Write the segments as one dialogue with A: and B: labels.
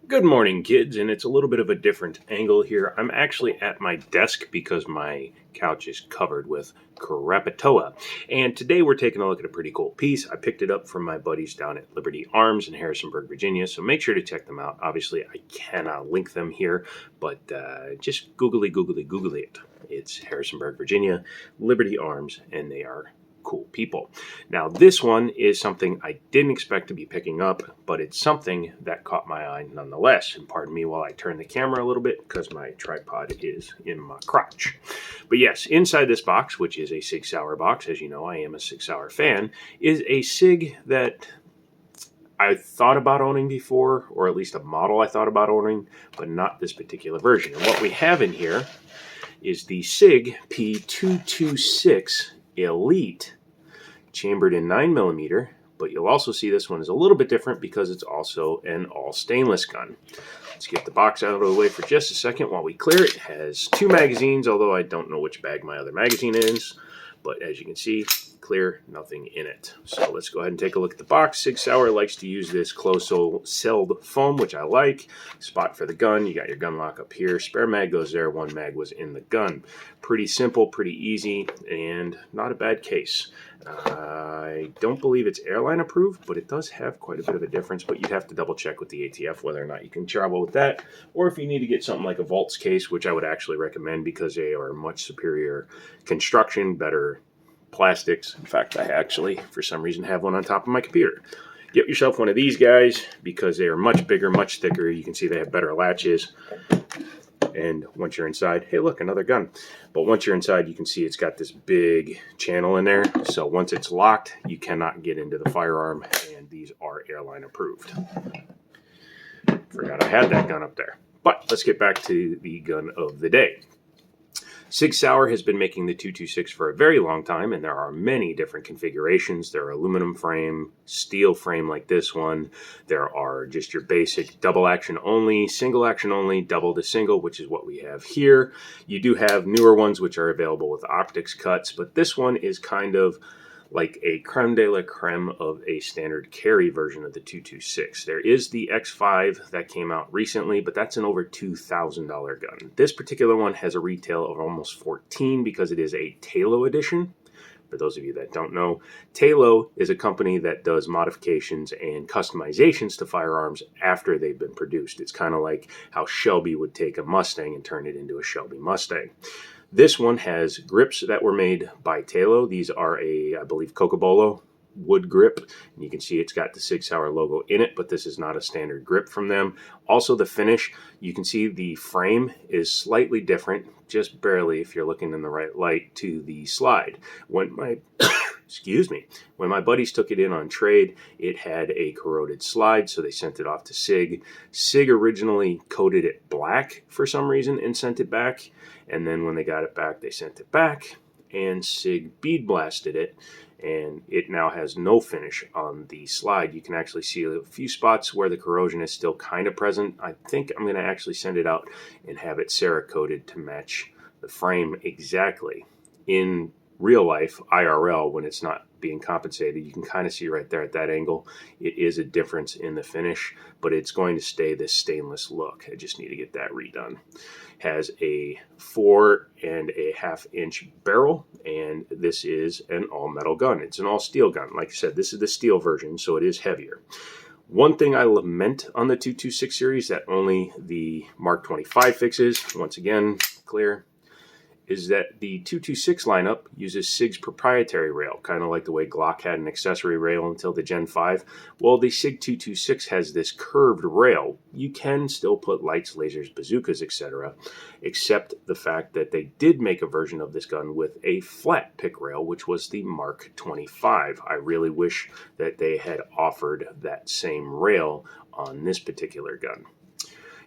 A: Good morning, kids, and it's a little bit of a different angle here. I'm actually at my desk because my couch is covered with Krakatoa. And today we're taking a look at a pretty cool piece. I picked it up from my buddies down at Liberty Arms in Harrisonburg, Virginia, so make sure to check them out. Obviously, I cannot link them here, but just Google it. It's Harrisonburg, Virginia, Liberty Arms, and they are cool people. Now, this one is something I didn't expect to be picking up, but it's something that caught my eye nonetheless. And pardon me while I turn the camera a little bit because my tripod is in my crotch. But yes, inside this box, which is a Sig Sauer box, as you know, I am a Sig Sauer fan, is a Sig that I thought about owning before, or at least a model I thought about owning, but not this particular version. And what we have in here is the Sig P226 Elite, chambered in 9mm, but you'll also see this one is a little bit different because it's also an all stainless gun. Let's get the box out of the way for just a second while we clear it. It has two magazines, although I don't know which bag my other magazine is, but as you can see, clear, nothing in it. So let's go ahead and take a look at the box. Sig Sauer likes to use this closed-celled foam, which I like. Spot for the gun. You got your gun lock up here. Spare mag goes there. One mag was in the gun. Pretty simple, pretty easy, and not a bad case. I don't believe it's airline approved, but it does have quite a bit of a difference, but you'd have to double check with the ATF whether or not you can travel with that, or if you need to get something like a Volts case, which I would actually recommend because they are much superior construction, better plastics. In fact, I actually, for some reason, have one on top of my computer. Get yourself one of these guys because they are much bigger, much thicker. You can see they have better latches. And once you're inside, hey, look, another gun. But once you're inside, you can see it's got this big channel in there. So once it's locked, you cannot get into the firearm, and these are airline approved. Forgot I had that gun up there. But let's get back to the gun of the day. Sig Sauer has been making the 226 for a very long time, and there are many different configurations. There are aluminum frame, steel frame like this one. There are just your basic double action only, single action only, double to single, which is what we have here. You do have newer ones which are available with optics cuts, but this one is kind of like a creme de la creme of a standard carry version of the 226. There is the X5 that came out recently, but that's an over $2,000 gun. This particular one has a retail of almost $14 because it is a Talo edition. For those of you that don't know, Talo is a company that does modifications and customizations to firearms after they've been produced. It's kind of like how Shelby would take a Mustang and turn it into a Shelby Mustang. This one has grips that were made by Talo. These are I believe, Cocobolo wood grip. And you can see it's got the Sig Sauer logo in it, but this is not a standard grip from them. Also, the finish, you can see the frame is slightly different, just barely if you're looking in the right light, to the slide. When my excuse me, when my buddies took it in on trade, it had a corroded slide, so they sent it off to Sig. Sig originally coated it black for some reason and sent it back. And then when they got it back, they sent it back, and Sig bead blasted it, and it now has no finish on the slide. You can actually see a few spots where the corrosion is still kind of present. I think I'm going to actually send it out and have it Cerakoted to match the frame exactly. In real life, IRL, when it's not being compensated, you can kind of see right there at that angle, it is a difference in the finish, but it's going to stay this stainless look. I just need to get that redone. Has a 4.5 inch barrel, and this is an all metal gun. It's an all steel gun. Like I said, this is the steel version, so it is heavier. One thing I lament on the 226 series that only the Mark 25 fixes, once again, clear, is that the 226 lineup uses Sig's proprietary rail, kind of like the way Glock had an accessory rail until the Gen 5. Well, the Sig 226 has this curved rail. You can still put lights, lasers, bazookas, etc., except the fact that they did make a version of this gun with a flat pick rail, which was the Mark 25. I really wish that they had offered that same rail on this particular gun.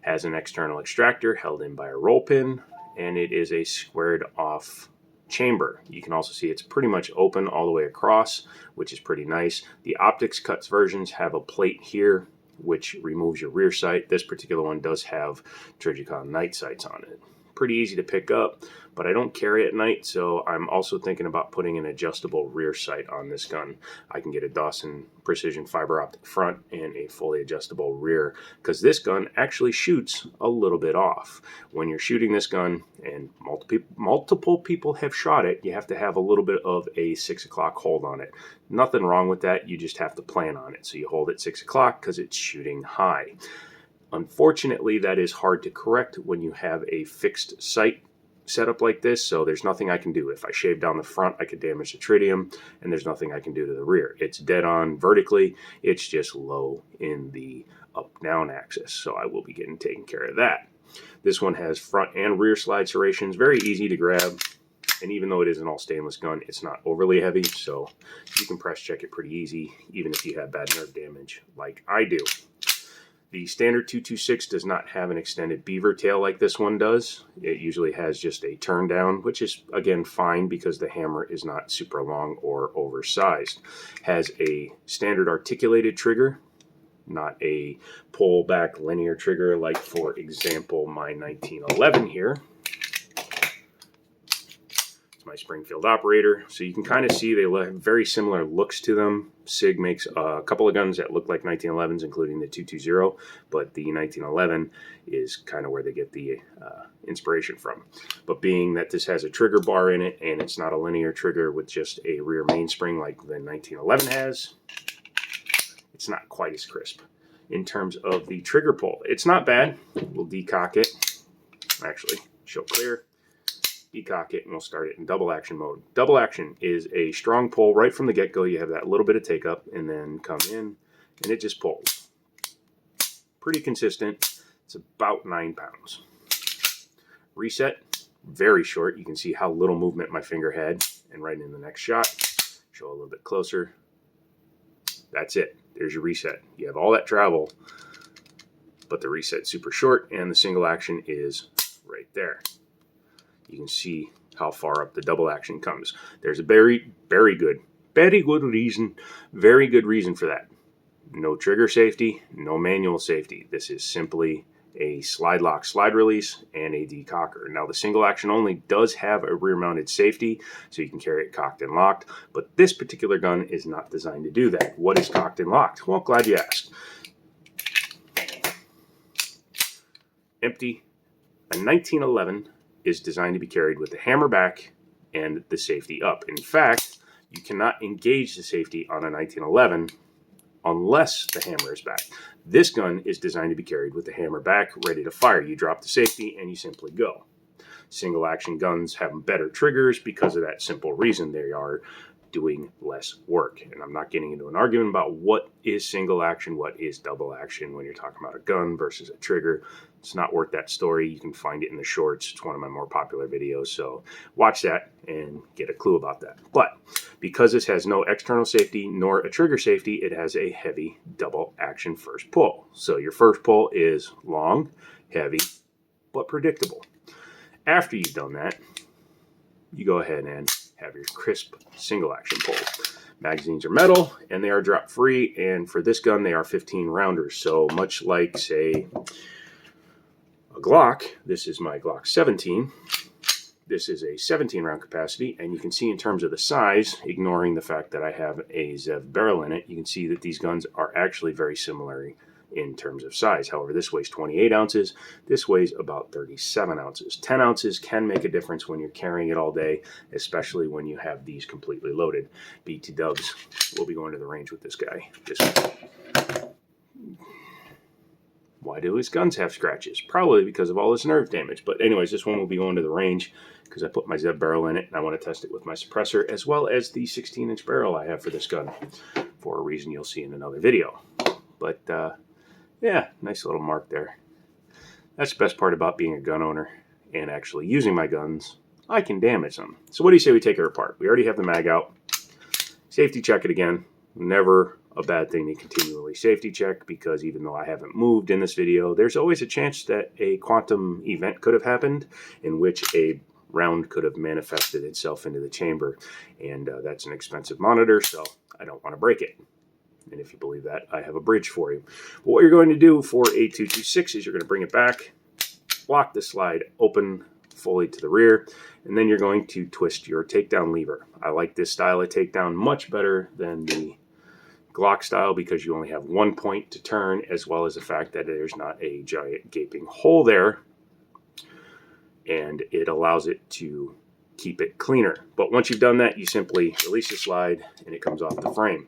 A: Has an external extractor held in by a roll pin, and it is a squared off chamber. You can also see it's pretty much open all the way across, which is pretty nice. The optics cuts versions have a plate here which removes your rear sight. This particular one does have Trijicon night sights on it. pretty easy to pick up, but I don't carry it at night, so I'm also thinking about putting an adjustable rear sight on this gun. I can get a Dawson Precision fiber optic front and a fully adjustable rear, because this gun actually shoots a little bit off. When you're shooting this gun, and multiple people have shot it, you have to have a little bit of a 6 o'clock hold on it. Nothing wrong with that, you just have to plan on it. So you hold it 6 o'clock because it's shooting high. Unfortunately, that is hard to correct when you have a fixed sight setup like this, so there's nothing I can do. If I shave down the front, I could damage the tritium, and there's nothing I can do to the rear. It's dead on vertically, it's just low in the up-down axis, so I will be getting taken care of that. This one has front and rear slide serrations, very easy to grab, and even though it is an all stainless gun, it's not overly heavy, so you can press check it pretty easy, even if you have bad nerve damage like I do. The standard 226 does not have an extended beaver tail like this one does. It usually has just a turn down, which is, again, fine because the hammer is not super long or oversized. Has a standard articulated trigger, not a pull back linear trigger like, for example, my 1911 here. My Springfield operator, so you can kind of see they have very similar looks to them. SIG makes a couple of guns that look like 1911s, including the 220, but the 1911 is kind of where they get the inspiration from. But being that this has a trigger bar in it and it's not a linear trigger with just a rear mainspring like the 1911 has, it's not quite as crisp. In terms of the trigger pull, it's not bad. We'll decock it, actually show clear. Decock it, and we'll start it in double action mode. Double action is a strong pull right from the get-go. You have that little bit of take up and then come in and it just pulls. Pretty consistent. It's about 9 pounds. Reset, very short. You can see how little movement my finger had, and right in the next shot, show a little bit closer. That's it. There's your reset. You have all that travel, but the reset's super short and the single action is right there. You can see how far up the double action comes. There's a very good reason for that. No trigger safety, no manual safety. This is simply a slide lock, slide release, and a decocker. Now the single action only does have a rear mounted safety, so you can carry it cocked and locked, but this particular gun is not designed to do that. What is cocked and locked? Well, glad you asked. Empty. A 1911 is designed to be carried with the hammer back and the safety up. In fact, you cannot engage the safety on a 1911 unless the hammer is back. This gun is designed to be carried with the hammer back, ready to fire. You drop the safety and you simply go. Single action guns have better triggers because of that simple reason. They are doing less work. And I'm not getting into an argument about what is single action, what is double action when you're talking about a gun versus a trigger. It's not worth that story. You can find it in the shorts. It's one of my more popular videos, so watch that and get a clue about that. But because this has no external safety nor a trigger safety, it has a heavy double action first pull. So your first pull is long, heavy, but predictable. After you've done that, you go ahead and have your crisp single action pull. Magazines are metal and they are drop free, and for this gun they are 15 rounders. So much like, say, a Glock, this is my Glock 17. This is a 17 round capacity, and you can see in terms of the size, ignoring the fact that I have a Zev barrel in it, you can see that these guns are actually very similar in terms of size. However, this weighs 28 ounces, this weighs about 37 ounces. 10 ounces can make a difference when you're carrying it all day, especially when you have these completely loaded. BT Dubs will be going to the range with this guy. Why do his guns have scratches? Probably because of all his nerve damage. But anyways, this one will be going to the range because I put my Zev barrel in it and I want to test it with my suppressor, as well as the 16-inch barrel I have for this gun, for a reason you'll see in another video. But yeah, nice little mark there. That's the best part about being a gun owner and actually using my guns. I can damage them. So what do you say we take it apart? We already have the mag out. Safety check it again. Never a bad thing to continually safety check, because even though I haven't moved in this video, there's always a chance that a quantum event could have happened in which a round could have manifested itself into the chamber, and that's an expensive monitor, so I don't want to break it. And if you believe that, I have a bridge for you. But what you're going to do for a 226 is you're going to bring it back, lock the slide open fully to the rear, and then you're going to twist your takedown lever. I like this style of takedown much better than the Glock style because you only have one point to turn, as well as the fact that there's not a giant gaping hole there, and it allows it to keep it cleaner. But once you've done that, you simply release the slide and it comes off the frame.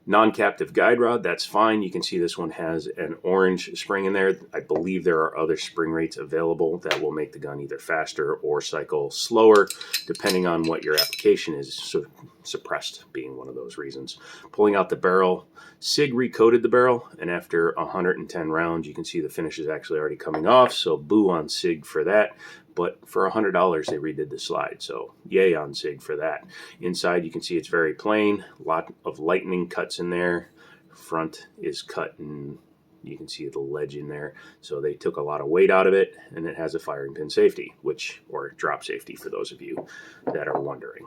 A: Non-captive guide rod, that's fine. You can see this one has an orange spring in there. I believe there are other spring rates available that will make the gun either faster or cycle slower, depending on what your application is. So suppressed being one of those reasons. Pulling out the barrel, SIG recoated the barrel, and after 110 rounds, you can see the finish is actually already coming off. So boo on SIG for that. But for $100, they redid the slide, so yay on SIG for that. Inside, you can see it's very plain. A lot of lightning cuts in there. Front is cut, and you can see the ledge in there. So they took a lot of weight out of it, and it has a firing pin safety, or drop safety for those of you that are wondering.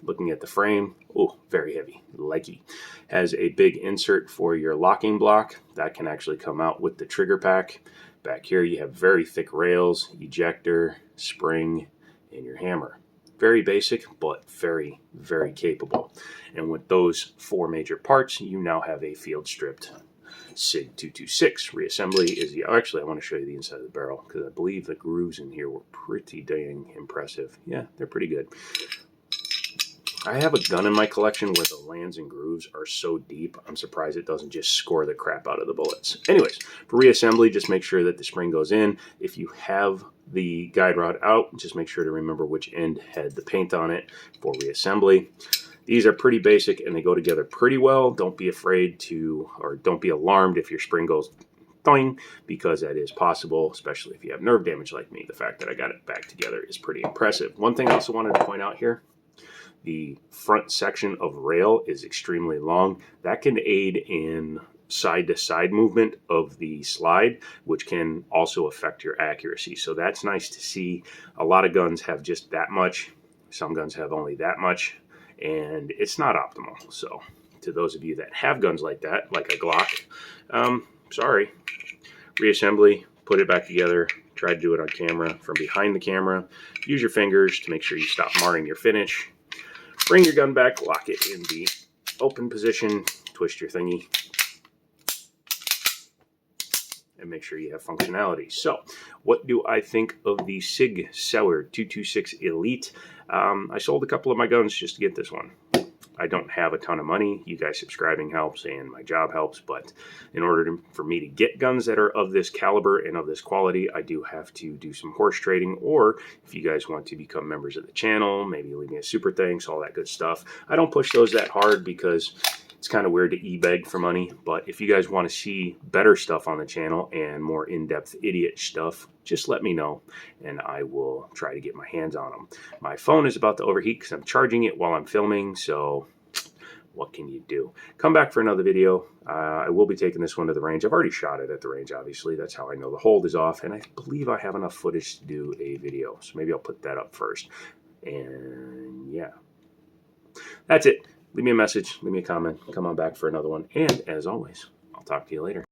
A: Looking at the frame, oh, very heavy, leggy. Has a big insert for your locking block. That can actually come out with the trigger pack. Back here you have very thick rails, ejector, spring, and your hammer. Very basic, but very, very capable. And with those 4 major parts, you now have a field stripped SIG 226. Reassembly is the, actually I want to show you the inside of the barrel because I believe the grooves in here were pretty dang impressive. Yeah, they're pretty good. I have a gun in my collection where the lands and grooves are so deep, I'm surprised it doesn't just score the crap out of the bullets. Anyways, for reassembly, just make sure that the spring goes in. If you have the guide rod out, just make sure to remember which end had the paint on it for reassembly. These are pretty basic and they go together pretty well. Don't be afraid to, or don't be alarmed if your spring goes doing, because that is possible, especially if you have nerve damage like me. The fact that I got it back together is pretty impressive. One thing I also wanted to point out here, the front section of rail is extremely long. That can aid in side-to-side movement of the slide, which can also affect your accuracy. So that's nice to see. A lot of guns have just that much. Some guns have only that much, and it's not optimal. So to those of you that have guns like that, like a Glock, sorry. Reassembly, put it back together. Try to do it on camera from behind the camera. Use your fingers to make sure you stop marring your finish. Bring your gun back, lock it in the open position, twist your thingy, and make sure you have functionality. So, what do I think of the Sig Sauer 226 Elite? I sold a couple of my guns just to get this one. I don't have a ton of money. You guys subscribing helps and my job helps, but in order for me to get guns that are of this caliber and of this quality, I do have to do some horse trading, or if you guys want to become members of the channel, maybe leave me a super thanks, all that good stuff. I don't push those that hard because it's kind of weird to e-beg for money, but if you guys want to see better stuff on the channel and more in-depth idiot stuff, just let me know and I will try to get my hands on them. My phone is about to overheat because I'm charging it while I'm filming, so what can you do? Come back for another video. I will be taking this one to the range. I've already shot it at the range, obviously. That's how I know the hold is off, and I believe I have enough footage to do a video, so maybe I'll put that up first. And yeah, that's it. Leave me a message, leave me a comment, come on back for another one, and as always, I'll talk to you later.